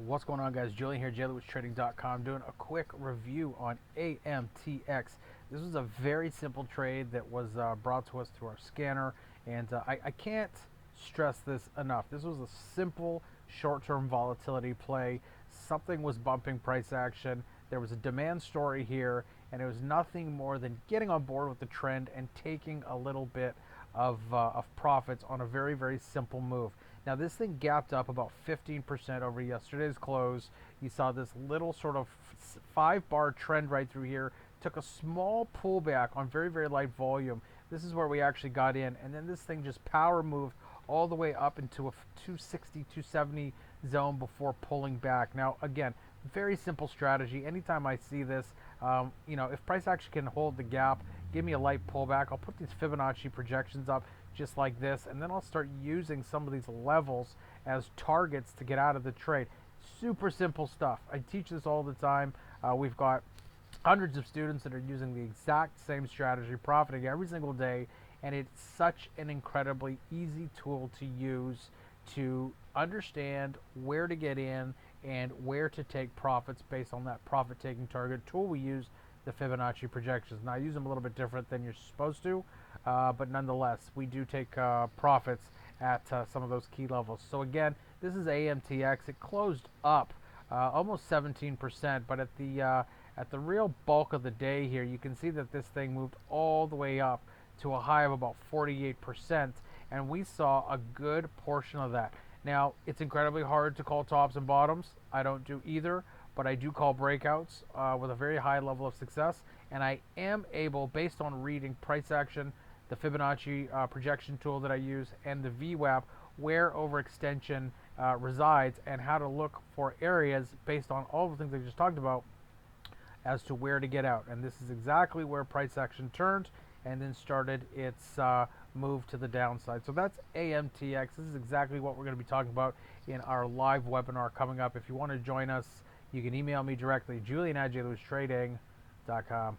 What's going on, guys? Julian here, jlewittrading.com, doing a quick review on AMTX. This was a very simple trade that was brought to us through our scanner, and I can't stress this enough. This was a simple short-term volatility play. Something was bumping price action. There was a demand story here, and it was nothing more than getting on board with the trend and taking a little bit of profits on a very, very simple move. Now this thing gapped up about 15% over yesterday's close. You saw this little sort of 5-bar trend right through here. Took a small pullback on very, very light volume. This is where we actually got in, and then this thing just power moved all the way up into a 260, 270 zone before pulling back. Now again, very simple strategy. Anytime I see this, if price action can hold the gap, give me a light pullback, I'll put these Fibonacci projections up just like this, and then I'll start using some of these levels as targets to get out of the trade. Super simple stuff. I teach this all the time. We've got hundreds of students that are using the exact same strategy, profiting every single day, and it's such an incredibly easy tool to use to understand where to get in and where to take profits based on that profit-taking target tool we use, the Fibonacci projections. Now I use them a little bit different than you're supposed to, but nonetheless, we do take profits at some of those key levels. So again, this is AMTX. It closed up almost 17%, but at the real bulk of the day here, you can see that this thing moved all the way up to a high of about 48%, and we saw a good portion of that. Now, it's incredibly hard to call tops and bottoms. I don't do either, but I do call breakouts with a very high level of success, and I am able, based on reading price action, the Fibonacci projection tool that I use, and the VWAP, where overextension resides, and how to look for areas based on all the things I just talked about as to where to get out. And this is exactly where price action turned and then started its move to the downside. So that's AMTX. This is exactly what we're going to be talking about in our live webinar coming up. If you want to join us, you can email me directly, julian@jlewittrading.com.